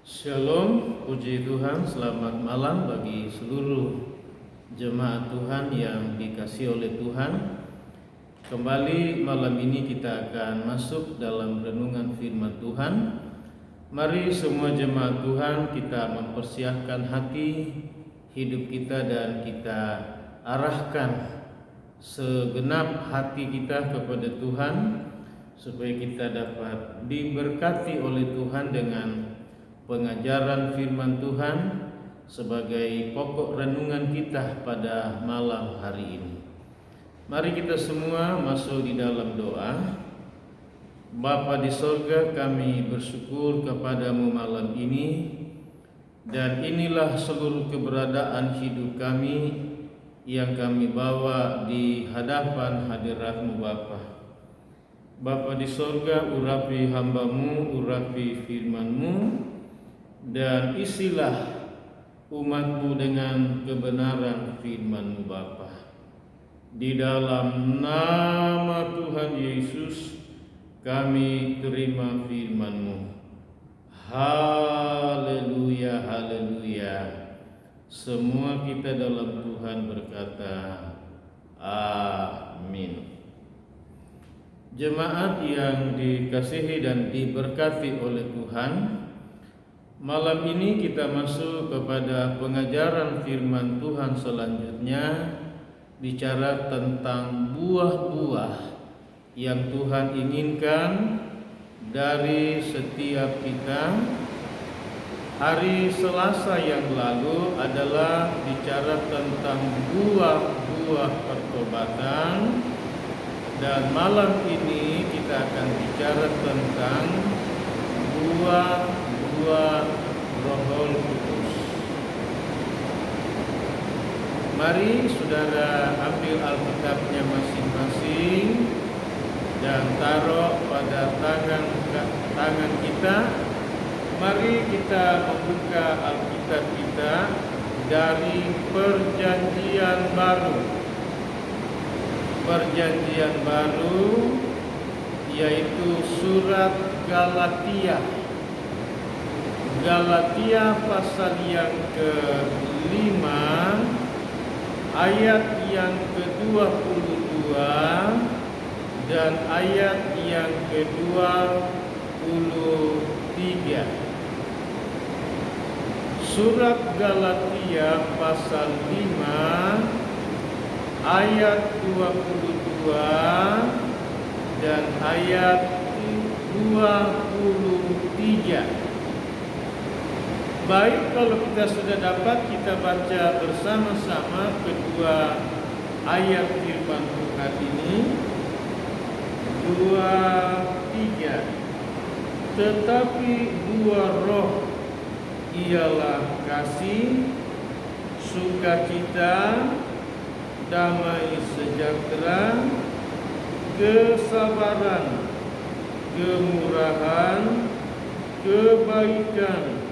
Shalom, puji Tuhan, selamat malam bagi seluruh jemaat Tuhan yang dikasihi oleh Tuhan. Kembali malam ini kita akan masuk dalam renungan firman Tuhan. Mari semua jemaat Tuhan kita mempersiapkan hati, hidup kita dan kita arahkan segenap hati kita kepada Tuhan supaya kita dapat diberkati oleh Tuhan dengan pengajaran firman Tuhan sebagai pokok renungan kita pada malam hari ini. Mari kita semua masuk di dalam doa. Bapa di sorga, kami bersyukur kepadamu malam ini, dan inilah seluruh keberadaan hidup kami yang kami bawa di hadapan hadirat-Mu Bapa. Bapa di sorga, urapi hamba-Mu, urapi firman-Mu, dan isilah umat-Mu dengan kebenaran firman-Mu Bapa. Di dalam nama Tuhan Yesus kami terima firman-Mu. Haleluya, haleluya. Semua kita dalam Tuhan berkata amin. Jemaat yang dikasihi dan diberkati oleh Tuhan, malam ini kita masuk kepada pengajaran firman Tuhan selanjutnya, bicara tentang buah-buah yang Tuhan inginkan dari setiap kita. Hari Selasa yang lalu adalah bicara tentang buah-buah pertobatan, dan malam ini kita akan bicara tentang buah Roh Kudus. Mari saudara ambil Alkitabnya masing-masing dan taruh pada tangan kita. Mari kita membuka Alkitab kita dari Perjanjian Baru. Perjanjian Baru yaitu surat Galatia. Galatia pasal yang ke-5 ayat yang ke-22 dan ayat yang ke-23. Surat Galatia pasal 5 ayat 22 dan ayat 23. Baik, kalau kita sudah dapat, kita baca bersama-sama kedua ayat firman Tuhan ini. 2, 3. Tetapi buah roh ialah kasih, sukacita, damai sejahtera, kesabaran, kemurahan, kebaikan,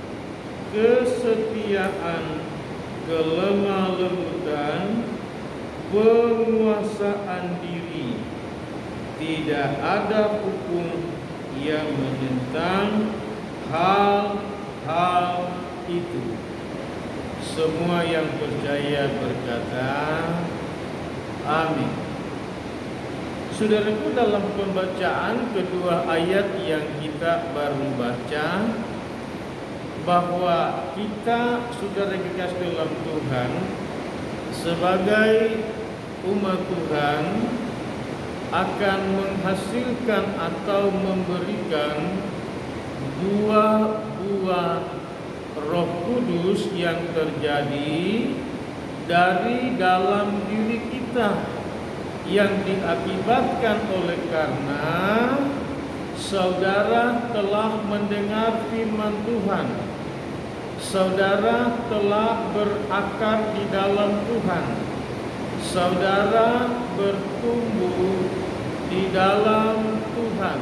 kesetiaan, kelemah lembutan, penguasaan diri. Tidak ada hukum yang menentang hal-hal itu. Semua yang percaya berkata amin. Saudaraku, dalam pembacaan kedua ayat yang kita baru baca, bahwa kita, saudara kekasih dalam Tuhan, sebagai umat Tuhan akan menghasilkan atau memberikan buah-buah Roh Kudus yang terjadi dari dalam diri kita, yang diakibatkan oleh karena saudara telah mendengar firman Tuhan. Saudara telah berakar di dalam Tuhan. Saudara bertumbuh di dalam Tuhan.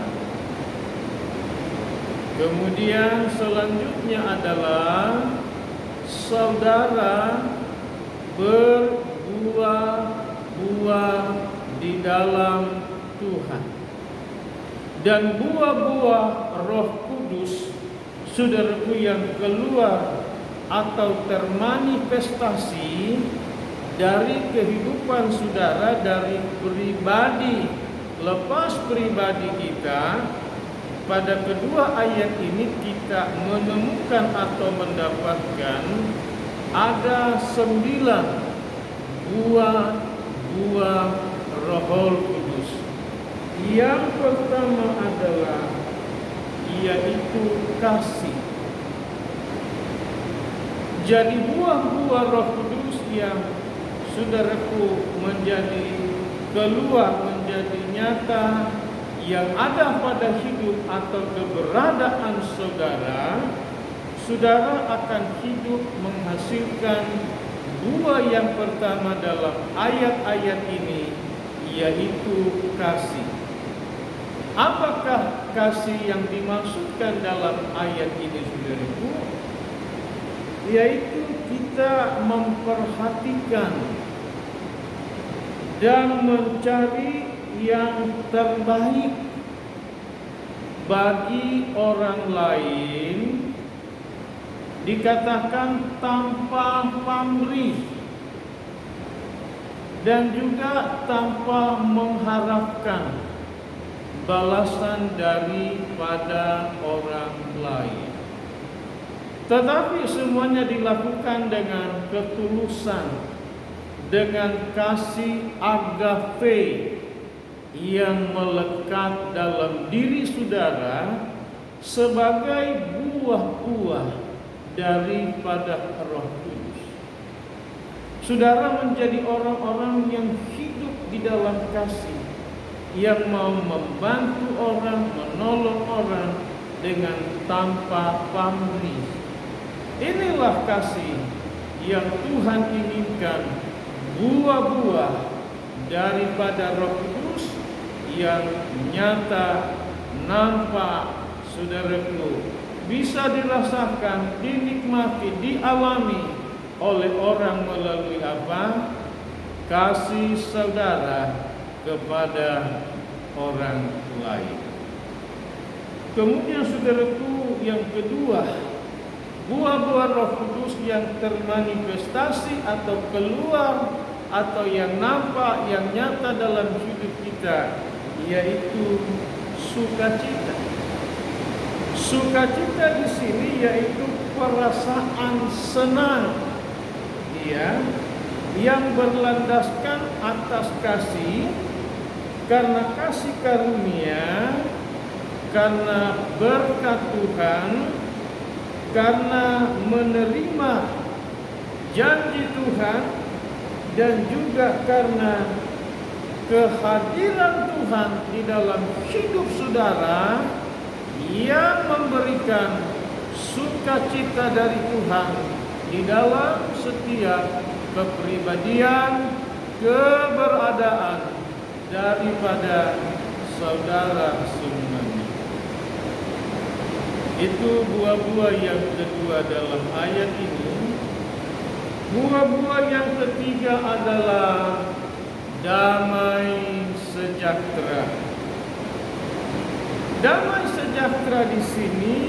Kemudian selanjutnya adalah saudara berbuah-buah di dalam Tuhan. Dan buah-buah Roh Kudus saudaraku, yang keluar atau termanifestasi dari kehidupan saudara, dari pribadi lepas pribadi kita. Pada kedua ayat ini kita menemukan atau mendapatkan ada 9 buah Roh Kudus. Yang pertama adalah yaitu kasih. Jadi buah-buah Roh Kudus yang saudaraku keluar menjadi nyata, yang ada pada hidup atau keberadaan saudara, saudara akan hidup menghasilkan buah yang pertama dalam ayat-ayat ini, yaitu kasih. Apakah kasih yang dimaksudkan dalam ayat ini, saudaraku? Yaitu kita memperhatikan dan mencari yang terbaik bagi orang lain, dikatakan tanpa pamrih dan juga tanpa mengharapkan balasan daripada orang lain. Tetapi semuanya dilakukan dengan ketulusan, dengan kasih agape yang melekat dalam diri saudara sebagai buah-buah daripada Roh Kudus. Saudara menjadi orang-orang yang hidup di dalam kasih, yang mau membantu orang, menolong orang dengan tanpa pamrih. Inilah kasih yang Tuhan inginkan, buah-buah daripada Roh Kudus yang nyata, nampak, saudaraku, bisa dirasakan, dinikmati, dialami oleh orang melalui apa? Kasih saudara kepada orang lain. Kemudian saudaraku, yang kedua, buah-buah Roh Kudus yang termanifestasi atau keluar atau yang nampak, yang nyata dalam hidup kita, yaitu sukacita. Sukacita di sini yaitu perasaan senang, yang berlandaskan atas kasih, karena kasih karunia, karena berkat Tuhan, karena menerima janji Tuhan, dan juga karena kehadiran Tuhan di dalam hidup saudara yang memberikan sukacita dari Tuhan di dalam setiap kepribadian, keberadaan daripada saudara semuanya. Itu buah-buah yang kedua dalam ayat ini. Buah-buah yang ketiga adalah damai sejahtera. Damai sejahtera di sini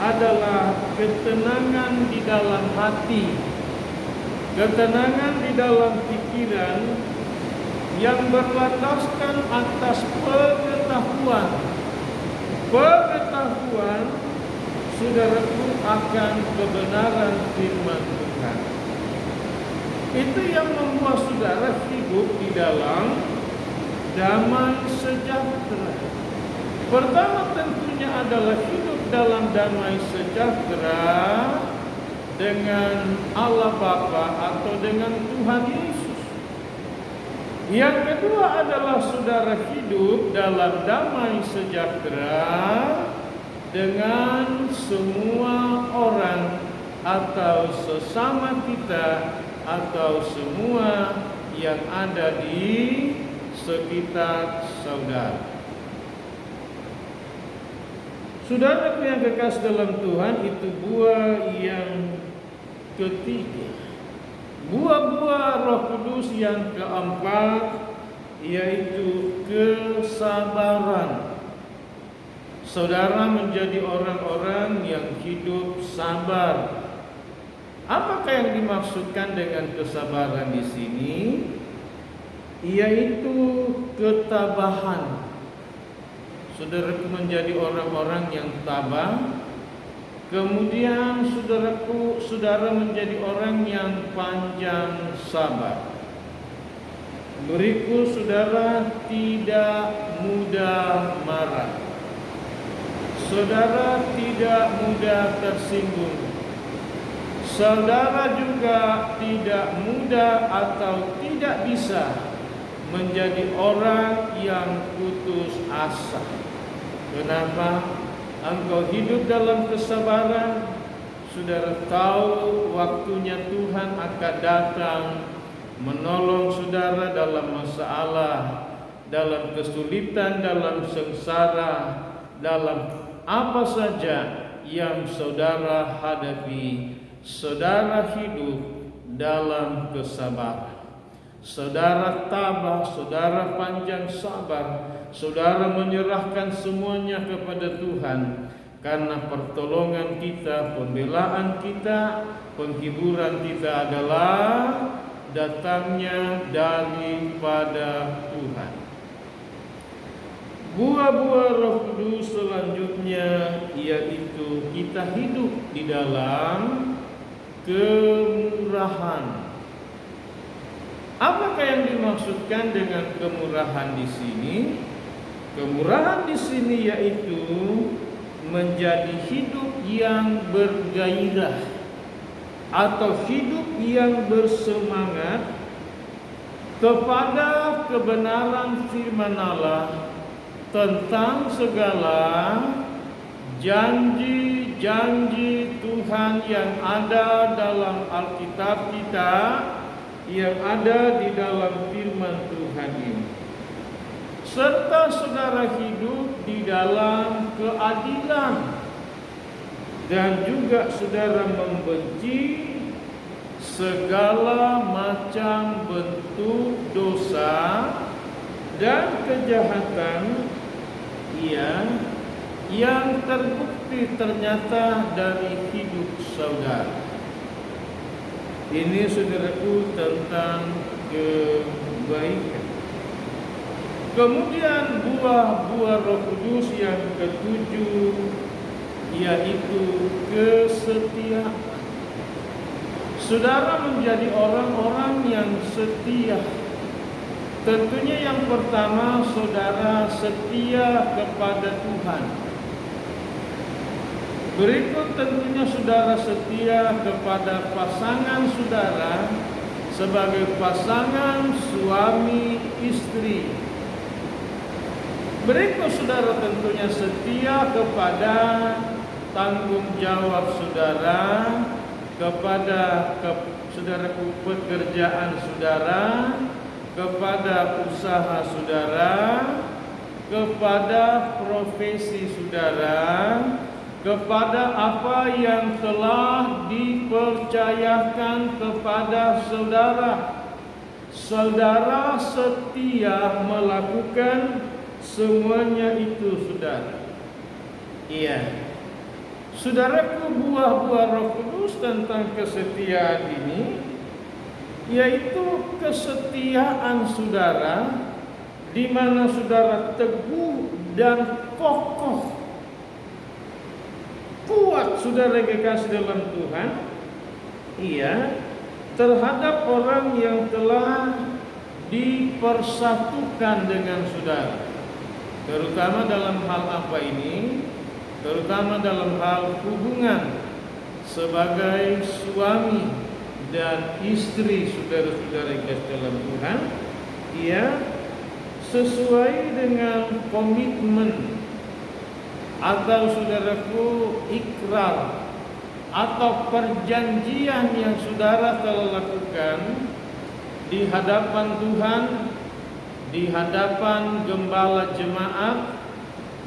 adalah ketenangan di dalam hati, ketenangan di dalam pikiran yang berlandaskan atas pengetahuan. Pengetahuan, saudaraku, akan kebenaran firman Tuhan. Itu yang membuat saudara hidup di dalam damai sejahtera. Pertama tentunya adalah hidup dalam damai sejahtera dengan Allah Bapa atau dengan Tuhan Yesus. Yang kedua adalah saudara hidup dalam damai sejahtera dengan semua orang atau sesama kita atau semua yang ada di sekitar saudara. Saudaraku yang kekasih dalam Tuhan, itu buah yang ketiga. Buah-buah Roh Kudus yang keempat, yaitu kesabaran. saudara menjadi orang-orang yang hidup sabar. Apakah yang dimaksudkan dengan kesabaran di sini? Yaitu ketabahan. Saudaraku menjadi orang-orang yang tabah. Kemudian saudara menjadi orang yang panjang sabar. Berikut, saudara tidak mudah marah. Saudara tidak mudah tersinggung. Saudara juga tidak mudah atau tidak bisa menjadi orang yang putus asa. Kenapa? Engkau hidup dalam kesabaran. Saudara tahu waktunya Tuhan akan datang menolong saudara dalam masalah, dalam kesulitan, dalam sengsara, dalam apa saja yang saudara hadapi. Saudara hidup dalam kesabaran. Saudara tabah, saudara panjang sabar. Saudara menyerahkan semuanya kepada Tuhan, karena pertolongan kita, pembelaan kita, penghiburan kita adalah datangnya daripada Tuhan. Buah-buah Roh Kudus selanjutnya yaitu kita hidup di dalam kemurahan. Apakah yang dimaksudkan dengan kemurahan di sini? Kemurahan di sini yaitu menjadi hidup yang bergairah atau hidup yang bersemangat kepada kebenaran firman Allah tentang segala janji-janji Tuhan yang ada dalam Alkitab kita, yang ada di dalam firman Tuhan ini. Serta saudara hidup di dalam keadilan, dan juga saudara membenci segala macam bentuk dosa dan kejahatan yang terbukti ternyata dari hidup saudara. Ini saudaraku tentang kebaikan. Kemudian buah-buah Roh Kudus yang ketujuh yaitu kesetiaan. Saudara menjadi orang-orang yang setia. Tentunya yang pertama, saudara setia kepada Tuhan. Berikut tentunya saudara setia kepada pasangan saudara sebagai pasangan suami istri. Berikut saudara tentunya setia kepada tanggung jawab saudara, kepada saudaraku pekerjaan saudara, kepada usaha saudara, kepada profesi saudara, kepada apa yang telah dipercayakan kepada saudara. Saudara setia melakukan semuanya itu, saudara. Iya. Saudaraku, buah-buah Roh Kudus tentang kesetiaan ini yaitu kesetiaan saudara, di mana saudara teguh dan kokoh, kuat saudara kekasih dalam Tuhan, terhadap orang yang telah dipersatukan dengan saudara. Terutama dalam hal apa ini? Terutama dalam hal hubungan sebagai suami dan istri, saudara-saudara kekasih dalam Tuhan, sesuai dengan komitmen atau saudaraku ikrar atau perjanjian yang saudara telah lakukan di hadapan Tuhan, di hadapan gembala jemaat,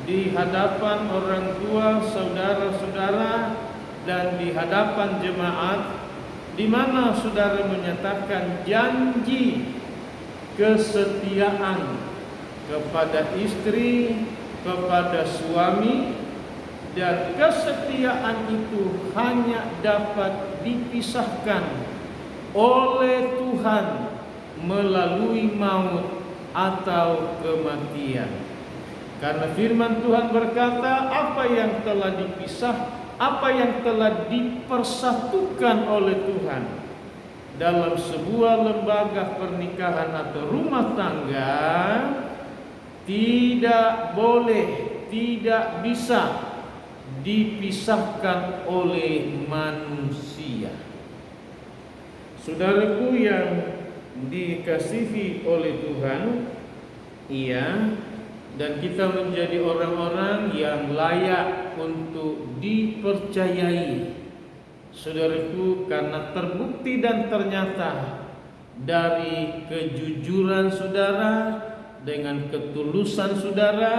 di hadapan orang tua saudara-saudara, dan di hadapan jemaat, di mana saudara menyatakan janji kesetiaan kepada istri, kepada suami, dan kesetiaan itu hanya dapat dipisahkan oleh Tuhan melalui maut atau kematian. Karena firman Tuhan berkata, apa yang telah dipisah, apa yang telah dipersatukan oleh Tuhan dalam sebuah lembaga pernikahan atau rumah tangga, tidak boleh, tidak bisa dipisahkan oleh manusia. Saudaraku yang dikasihi oleh Tuhan, dan kita menjadi orang-orang yang layak untuk dipercayai. Saudaraku, karena terbukti dan ternyata dari kejujuran saudara, dengan ketulusan saudara,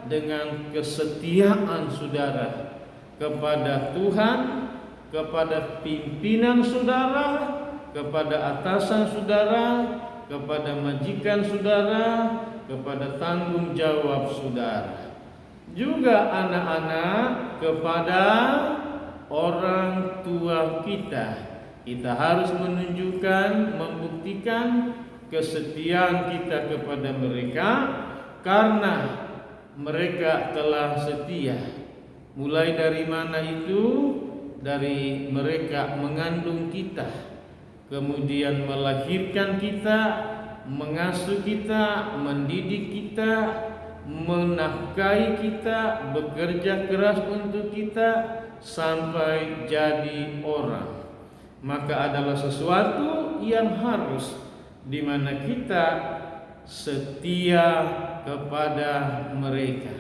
dengan kesetiaan saudara kepada Tuhan, kepada pimpinan saudara, kepada atasan saudara, kepada majikan saudara, kepada tanggung jawab saudara, juga anak-anak, kepada orang tua kita. Kita harus menunjukkan, membuktikan kesetiaan kita kepada mereka, karena mereka telah setia. Mulai dari mana itu? Dari mereka mengandung kita, kemudian melahirkan kita, mengasuh kita, mendidik kita, menafkahi kita, bekerja keras untuk kita sampai jadi orang. Maka adalah sesuatu yang harus, di mana kita setia kepada mereka.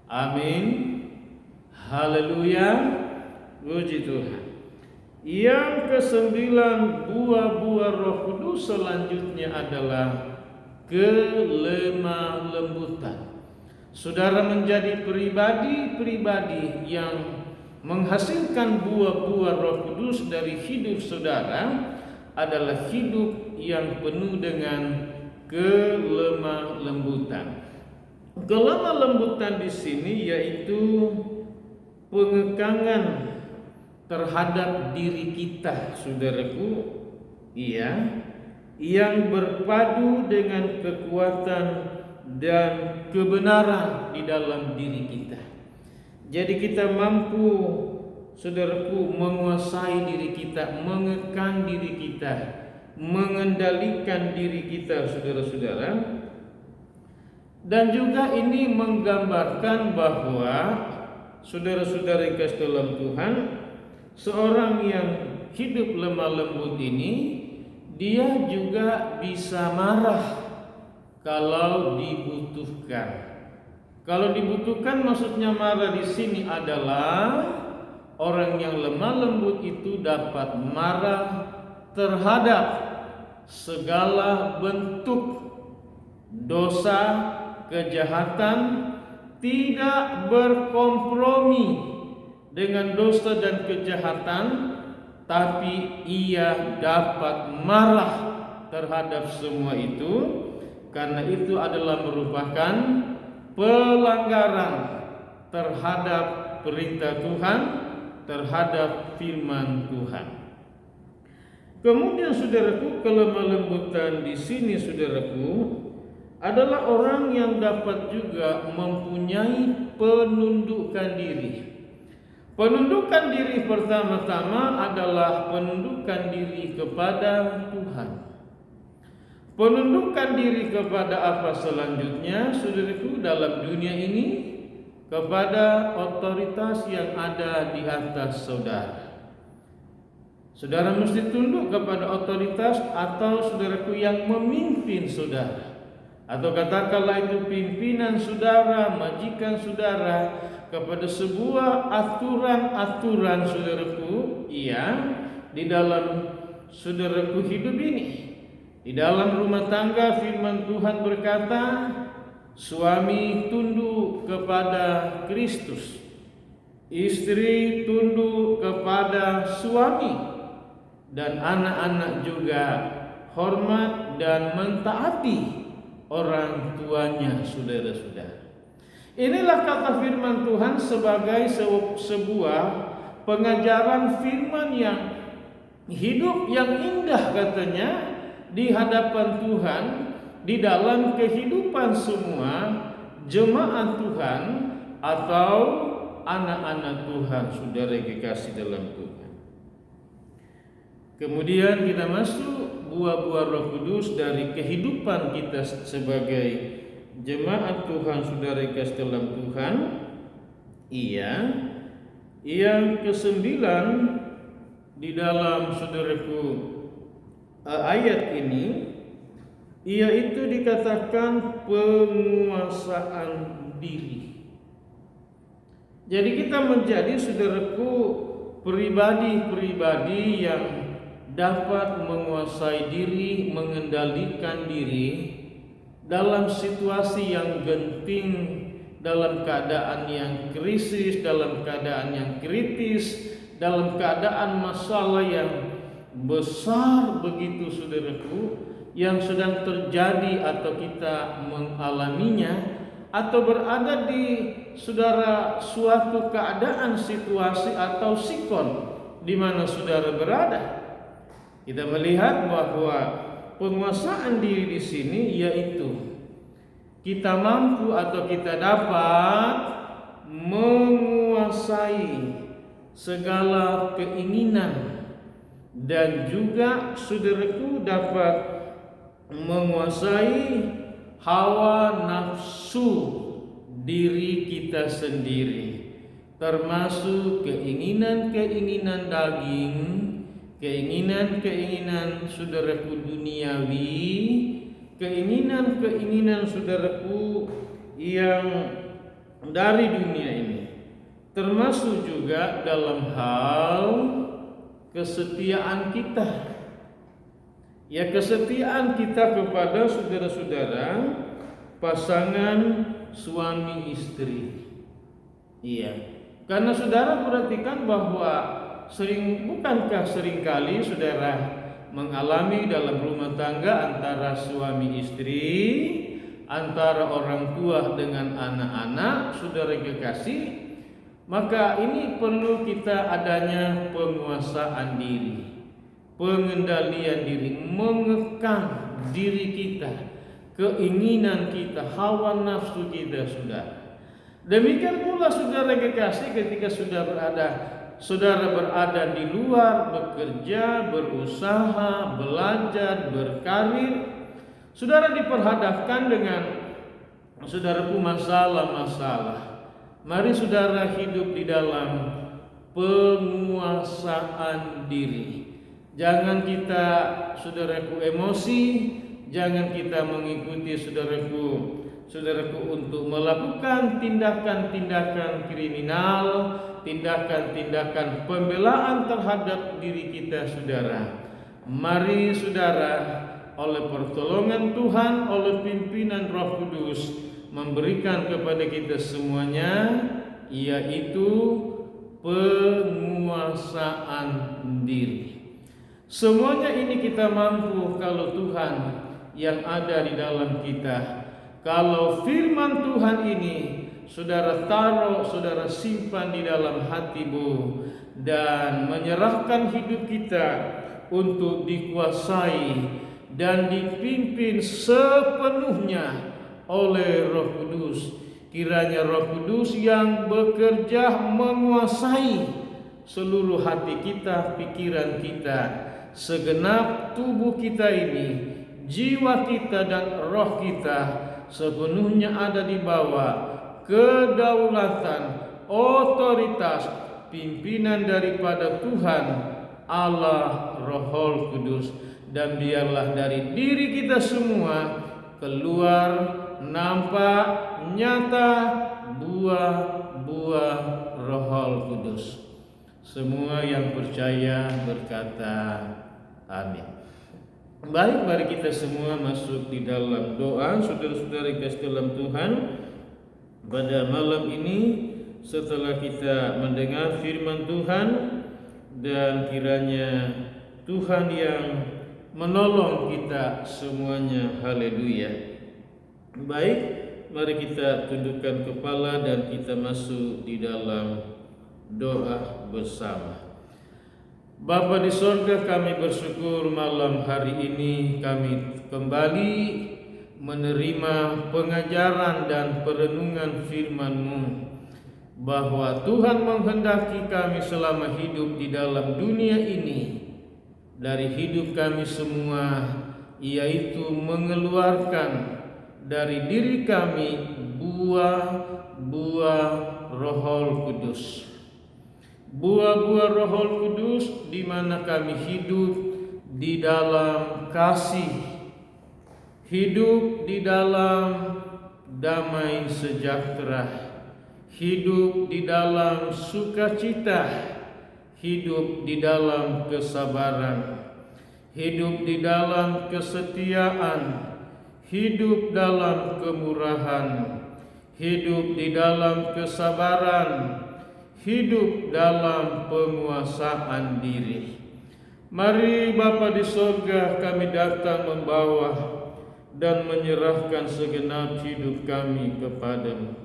Amin. Haleluya. Puji Tuhan. Yang kesembilan, buah-buah Roh Kudus selanjutnya adalah kelemah lembutan. Saudara menjadi pribadi-pribadi yang menghasilkan buah-buah Roh Kudus dari hidup saudara adalah hidup yang penuh dengan kelemah lembutan. Kelemah lembutan di sini yaitu pengekangan terhadap diri kita, saudaraku, yang berpadu dengan kekuatan dan kebenaran di dalam diri kita. Jadi kita mampu, saudaraku, menguasai diri kita, mengekang diri kita, mengendalikan diri kita, saudara-saudara. Dan juga ini menggambarkan bahwa saudara-saudara yang kasih dalam Tuhan, seorang yang hidup lemah lembut ini, dia juga bisa marah kalau dibutuhkan. Kalau dibutuhkan, maksudnya marah di sini adalah orang yang lemah lembut itu dapat marah terhadap segala bentuk dosa, kejahatan, tidak berkompromi dengan dosa dan kejahatan, tapi ia dapat marah terhadap semua itu, karena itu adalah merupakan pelanggaran terhadap perintah Tuhan, terhadap firman Tuhan. Kemudian saudaraku, kelemah lembutan di sini, saudaraku, adalah orang yang dapat juga mempunyai penundukan diri. Penundukan diri pertama-tama adalah penundukan diri kepada Tuhan. Penundukan diri kepada apa selanjutnya, saudaraku, dalam dunia ini? Kepada otoritas yang ada di atas saudara. Saudara mesti tunduk kepada otoritas atau saudaraku yang memimpin saudara. Atau katakanlah itu pimpinan saudara, majikan saudara, kepada sebuah aturan-aturan, saudaraku, di dalam saudaraku hidup ini. Di dalam rumah tangga firman Tuhan berkata, suami tunduk kepada Kristus, istri tunduk kepada suami, dan anak-anak juga hormat dan mentaati orang tuanya, saudara-saudara. Inilah kata firman Tuhan sebagai sebuah pengajaran firman yang hidup yang indah katanya di hadapan Tuhan, di dalam kehidupan semua jemaat Tuhan atau anak-anak Tuhan, saudara kekasih dalam Tuhan. Kemudian kita masuk buah-buah Roh Kudus dari kehidupan kita sebagai jemaat Tuhan, saudara kekasih dalam Tuhan. Yang kesembilan di dalam saudaraku ayat ini, yaitu dikatakan penguasaan diri. Jadi kita menjadi saudaraku pribadi-pribadi yang dapat menguasai diri, mengendalikan diri dalam situasi yang genting, dalam keadaan yang krisis, dalam keadaan yang kritis, dalam keadaan masalah yang besar begitu saudaraku, yang sedang terjadi atau kita mengalaminya, atau berada di saudara suatu keadaan, situasi atau sikon di mana saudara berada. Kita melihat bahwa penguasaan diri di sini yaitu kita mampu atau kita dapat menguasai segala keinginan, dan juga saudaraku dapat menguasai hawa nafsu diri kita sendiri, termasuk keinginan-keinginan daging, keinginan-keinginan saudaraku duniawi, keinginan-keinginan saudaraku yang dari dunia ini, termasuk juga dalam hal kesetiaan kita. Ya, kesetiaan kita kepada saudara-saudara pasangan suami istri. Iya, karena saudara perhatikan bahwa bukankah seringkali saudara mengalami dalam rumah tangga antara suami istri, antara orang tua dengan anak-anak, saudara kekasih, maka ini perlu kita adanya penguasaan diri, pengendalian diri, mengekang diri kita, keinginan kita, hawa nafsu kita, saudara. Demikian pula saudara kekasih, ketika saudara berada di luar, bekerja, berusaha, belajar, berkarir, saudara diperhadapkan dengan saudaraku masalah-masalah. Mari saudara hidup di dalam penguasaan diri. Jangan kita saudaraku emosi, jangan kita mengikuti saudaraku untuk melakukan tindakan-tindakan kriminal, tindakan-tindakan pembelaan terhadap diri kita, saudara. Mari saudara, oleh pertolongan Tuhan, oleh pimpinan Roh Kudus, memberikan kepada kita semuanya, yaitu penguasaan diri. Semuanya ini kita mampu kalau Tuhan yang ada di dalam kita. Kalau firman Tuhan ini saudara taruh, saudara simpan di dalam hatimu, dan menyerahkan hidup kita untuk dikuasai dan dipimpin sepenuhnya oleh Roh Kudus. Kiranya Roh Kudus yang bekerja menguasai seluruh hati kita, pikiran kita, segenap tubuh kita ini, jiwa kita dan roh kita sepenuhnya ada di bawah kedaulatan, otoritas, pimpinan daripada Tuhan Allah Roh Kudus. Dan biarlah dari diri kita semua keluar nampak nyata buah-buah Roh Kudus. Semua yang percaya berkata amin. Baik, mari kita semua masuk di dalam doa. Saudara-saudara kasih dalam Tuhan, pada malam ini setelah kita mendengar firman Tuhan, dan kiranya Tuhan yang menolong kita semuanya. Haleluya. Baik, mari kita tundukkan kepala dan kita masuk di dalam doa bersama. Bapa di sorga, kami bersyukur malam hari ini kami kembali menerima pengajaran dan perenungan firman-Mu, bahwa Tuhan menghendaki kami selama hidup di dalam dunia ini, dari hidup kami semua, yaitu mengeluarkan dari diri kami buah-buah Roh Kudus. Buah-buah Roh Kudus di mana kami hidup di dalam kasih, hidup di dalam damai sejahtera, hidup di dalam sukacita, hidup di dalam kesabaran, hidup di dalam kesetiaan, hidup dalam kemurahan, hidup di dalam kesabaran, hidup dalam penguasaan diri. Mari Bapa di sorga, kami datang membawa dan menyerahkan segenap hidup kami kepadamu.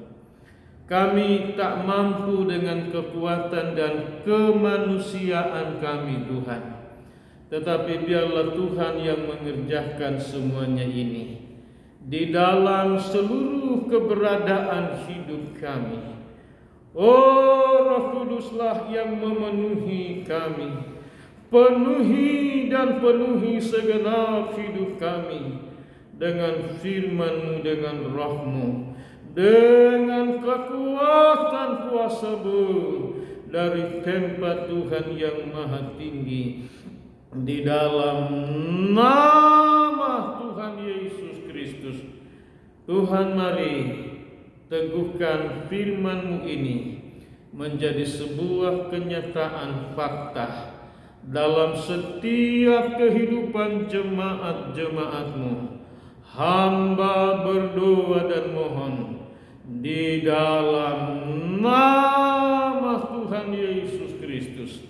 Kami tak mampu dengan kekuatan dan kemanusiaan kami, Tuhan. Tetapi biarlah Tuhan yang mengerjakan semuanya ini di dalam seluruh keberadaan hidup kami. Oh, Roh Kuduslah yang memenuhi kami. Penuhi dan penuhi segenap hidup kami dengan firman-Mu, dengan Roh-Mu, dengan kekuatan kuasa-Mu dari tempat Tuhan yang maha tinggi, di dalam nama Tuhan Yesus Kristus. Tuhan, mari teguhkan firman-Mu ini menjadi sebuah kenyataan fakta dalam setiap kehidupan jemaat-jemaat-Mu. Hamba berdoa dan mohon di dalam nama Tuhan Yesus Kristus.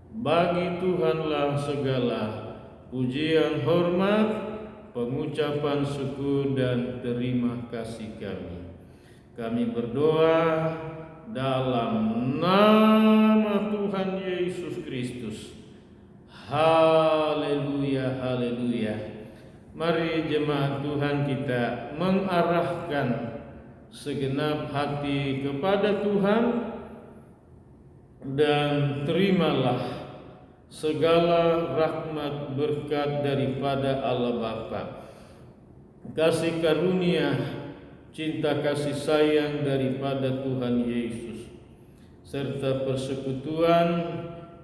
Bagi Tuhanlah segala pujian, hormat, pengucapan syukur dan terima kasih kami. Kami berdoa dalam nama Tuhan Yesus Kristus. Haleluya, haleluya. Mari jemaat Tuhan, kita mengarahkan segenap hati kepada Tuhan dan terimalah segala rahmat berkat daripada Allah Bapa, kasih karunia, cinta kasih sayang daripada Tuhan Yesus, serta persekutuan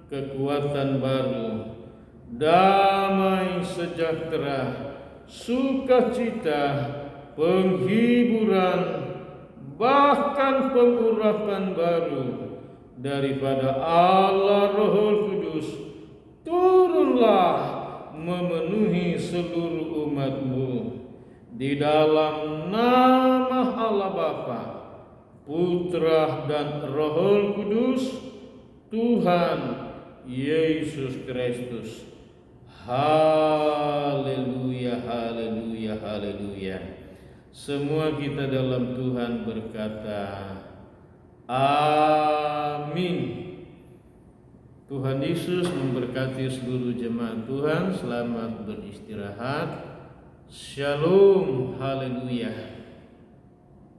kekuatan baru, damai sejahtera, sukacita, penghiburan, bahkan pengurapan baru daripada Allah Roh Kudus turunlah memenuhi seluruh umat-Mu di dalam nama Allah Bapa, Putra dan Roh Kudus, Tuhan Yesus Kristus. Haleluya, haleluya, haleluya. Semua kita dalam Tuhan berkata amin. Tuhan Yesus memberkati seluruh jemaat Tuhan. Selamat beristirahat. Shalom, haleluya.